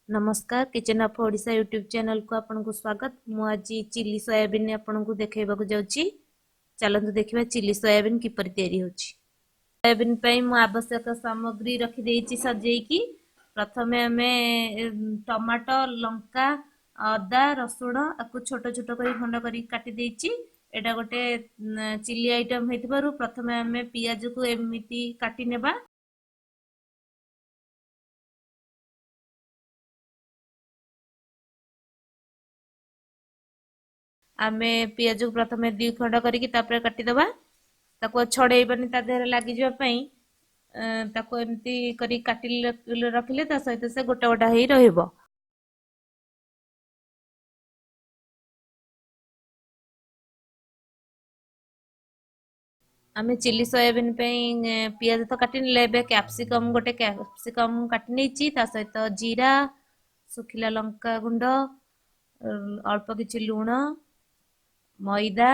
नमस्कार kitchen of Odisha YouTube channel को आपन को स्वागत। मु आज चिली सोयाबीन आपन को देखाइबा को जाउची। चलंतु देखिबा चिली सोयाबीन किपरि तयारी होची। सोयाबीन पई मु आवश्यक सामग्री रखि देइची सजेइकी। प्रथमे हमें टमाटो लंका अदा रसुण आकु छोट छोट करी खंड करी काटि देइची। एटा गोटे चिली आइटम हेतिबारु प्रथमे हमें पियाज को एमिति काटि नेबा। आमे पियाज को प्रथमे दी खंड करिकी तापर काटि दबा। ताको छड़ेइबनी ता देहरे लागि जिबा पई ताको एमती करी काटि रखिले ता सहित से गोटा गोटा हेई रहइबो। आमे चिली सोयाबीन पई पियाज तो काटि लेबे। कैप्सिकम गोटे कैप्सिकम काटि नेची ता सहित जीरा सुखिला लंका गुंड अल्प किछि लूण मैदा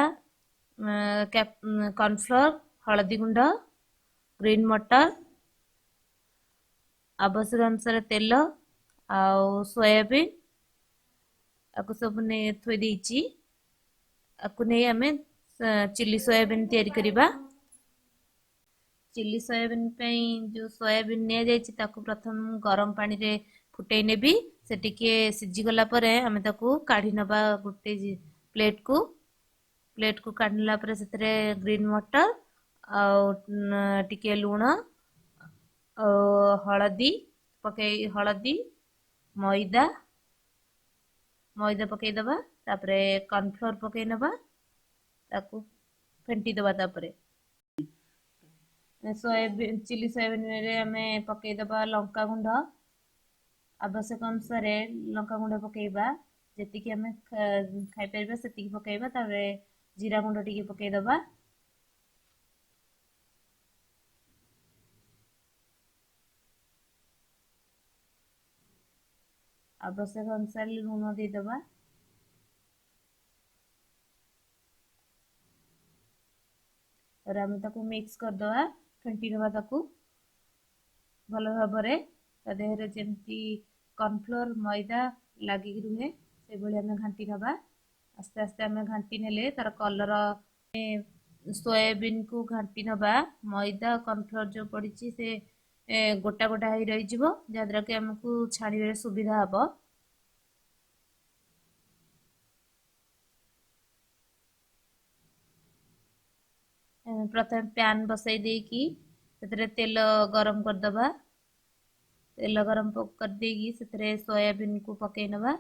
कॉर्नफ्लोर हळदी गुंड ग्रीन मटर आवश्यक अनुसार तेल आउ सोयाबीन आकु सब ने थोई देइची। आकु नै आमे चिली सोयाबीन तयारी करिबा। चिली सोयाबीन पई जो सोयाबीन ने जाइची ताकु प्रथम गरम पानी रे फुटै नेबी। से टिके सिझी गला परे आमे ताकू काढी नबा गुटे प्लेट को काढला परे सेतरे ग्रीन मटर आउ टिके लूण हळदी मैदा पकई दबा। तापरे कॉर्नफ्लोर पकई नबा ताकू फेंटी दबा। तापरे सोयाबीन चिली सोयाबीन रे हमें पकई दबा लंका गुंड आवश्यक अनुसार लंका गुंड पकईबा। जेतिकी हमें खाई परिबा सेतिकी पकईबा। तापरे जीरा गुंड टिके पकई दबा। आवश्यक अनुसार लूण दे दबा। और आमे ताकू मिक्स कर दबा फेंटी दबा ताकू भलो भाबरे। ता देहरे जेमती कॉर्नफ्लोर मैदा लागि रुहे से भली हमें घांटी नबा। आस्ते आस्ते हमें घांटी नेले तार कलर सोयाबीन को घांटी नबा। मैदा कॉर्नफ्लोर जो पड़ीची से गोटा गोटा हेई रही जिवो जाद्रा कि हमकू छाड़ीबे सुविधा हबो। प्रथम पैन बसाई देकी सेतरे तेल गरम कर दबा। तेल गरम कर देगी सेतरे सोयाबीन को पकई नबा।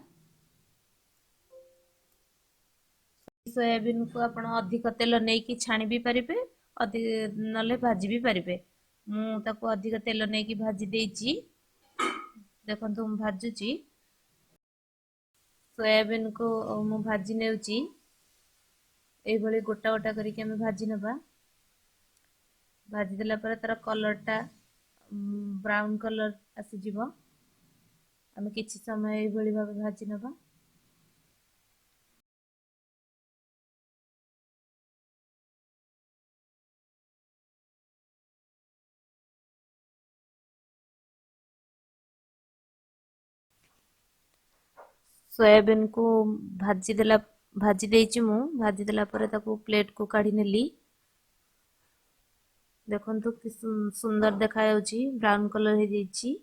सोयाबीन को आपण अधिक तेल नेकी छाणी भी परिबे अधिक नले भाजी भी परिबे। मु ताको अधिक तेल नेकी भाजी देइची। देखंतु मु भाजुची सोयाबीन को मु भाजी नेउची। एई भली गोटा गोटा करिके हम भाजी नबा। भाजी देला पर तार कलर टा ब्राउन कलर आसी जिवो। हम किछि समय एई भली भाबे भाजी नबा। सोयाबीन को भाजी देइची मु। भाजी देला पर ताको प्लेट को काढी नेली। देखंतु कि सुंदर देखा जाउची ब्राउन कलर हे जाइची।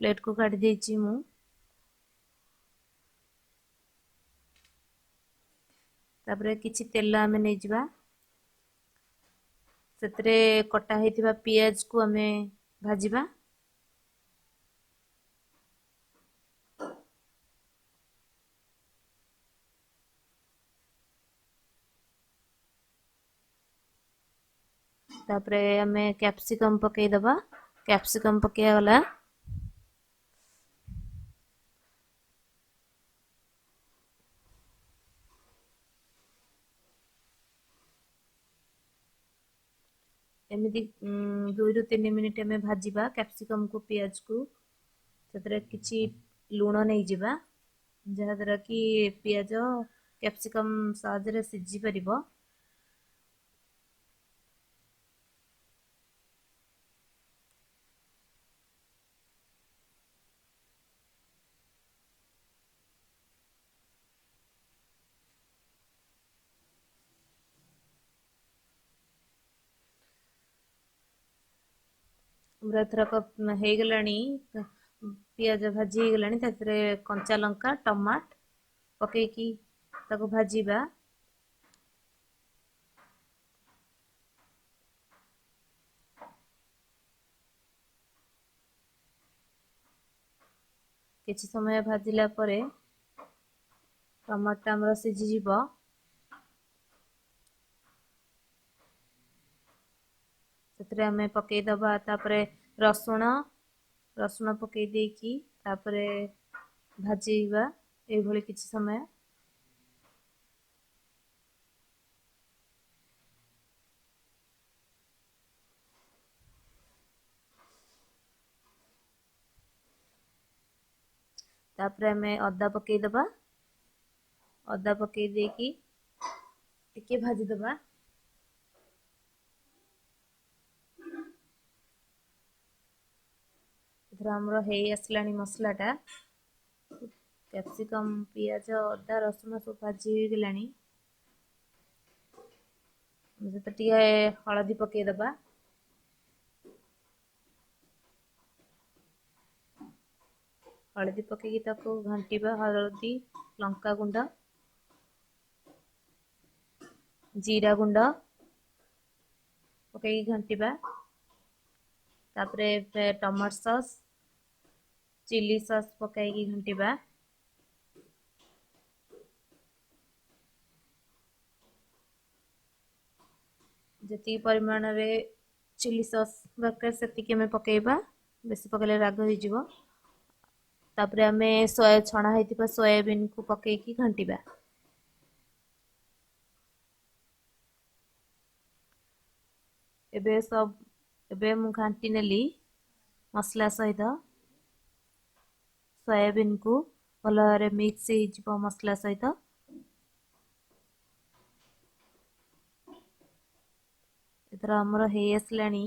प्लेट को काढी देइची मु। तापरे किछि तेल आमे नै जिबा। सेतरे कटा हेतिबा पियाज को आमे भाजिबा। तापरे आमे कैप्सिकम पकई दबा। कैप्सिकम पकया गला एमिति 2 रु 3 मिनिट में भाजिबा कैप्सिकम को पियाज को। सेतरे किछि लूण नै जिबा जहा द्वारा कि पियाज कैप्सिकम सहज रे सिझी परिबो। ପୁରା ଏଥରକ ହେଇଗଲାଣି ପିଆଜ ଭାଜି ହେଇଗଲାଣି। ତାଥିରେ କଞ୍ଚା ଲଙ୍କା ଟମାଟ ପକେଇକି ତାକୁ ଭାଜିବା। କିଛି ସମୟ ଭାଜିଲା ପରେ ଟମାଟୋ ଆମର ସିଝିଯିବ। ସେଥିରେ ଆମେ ପକେଇଦବା ତାପରେ ରସୁଣ ପକେଇ ଦେଇକି ତାପରେ ଭାଜିବା ଏଇଭଳି କିଛି ସମୟ। ତାପରେ ଆମେ ଅଦା ପକେଇଦବା। ଅଦା ପକେଇ ଦେଇକି ଟିକେ ଭାଜିଦବା। ଏଥର ଆମର ହେଇ ଆସିଲାଣି ମସଲାଟା। କ୍ୟାପ୍ସିକମ୍ ପିଆଜ ଅଦା ରସୁଣ ସବୁ ଭାଜି ହେଇଗଲାଣି। ସେଥିରେ ଟିକେ ହଳଦୀ ପକେଇଦବା। ହଳଦୀ ପକେଇକି ତାକୁ ଘାଣ୍ଟିବା। ହଳଦୀ ଲଙ୍କାଗୁଣ୍ଡ ଜିରା ଗୁଣ୍ଡ ପକେଇକି ଘାଣ୍ଟିବା। ତାପରେ ଟମାଟୋ ସସ୍ ଚିଲି ସସ୍ ପକାଇକି ଘାଣ୍ଟିବା। ଯେତିକି ପରିମାଣରେ ଚିଲି ସସ୍ ଦରକାର ସେତିକି ଆମେ ପକେଇବା। ବେଶୀ ପକେଇଲେ ରାଗ ହେଇଯିବ। ତାପରେ ଆମେ ଛଣା ହେଇଥିବା ସୋୟାବିନକୁ ପକେଇକି ଘାଣ୍ଟିବା। ଏବେ ମୁଁ ଘାଣ୍ଟି ନେଲି ମସଲା ସହିତ। ସୋୟାବିନକୁ ଭଲ ଭାବରେ ମିକ୍ସ ହେଇଯିବ ମସଲା ସହିତ। ଏଥର ଆମର ହେଇ ଆସିଲାଣି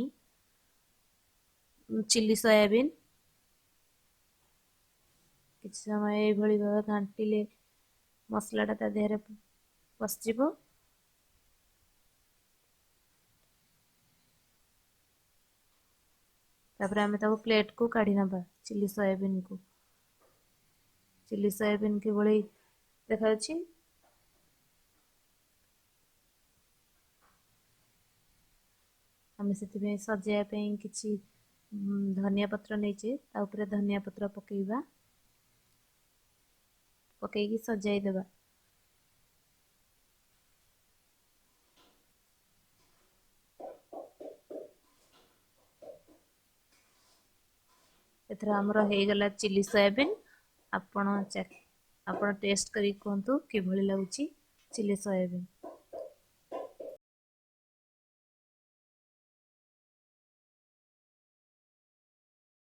ଚିଲି ସୋୟାବିନ୍। କିଛି ସମୟ ଏଇଭଳି ଭାବେ ଘାଣ୍ଟିଲେ ମସଲାଟା ତା ଦେହରେ ପଶିଯିବ। ତାପରେ ଆମେ ତାକୁ ପ୍ଲେଟକୁ କାଢି ନବା। ଚିଲି ସୋୟାବିନ୍ କିଭଳି ଦେଖାଯାଉଛି। ଆମେ ସେଥିପାଇଁ ସଜେଇବା ପାଇଁ କିଛି ଧନିଆ ପତ୍ର ନେଇଛେ। ତା ଉପରେ ଧନିଆ ପତ୍ର ପକେଇବା। ପକେଇକି ସଜାଇଦେବା। ଏଥର ଆମର ହେଇଗଲା ଚିଲି ସୋୟାବିନ୍। ଆପଣ ଟେଷ୍ଟ କରିକି କୁହନ୍ତୁ କିଭଳି ଲାଗୁଛି ଚିଲି ସୋୟାବିନ୍।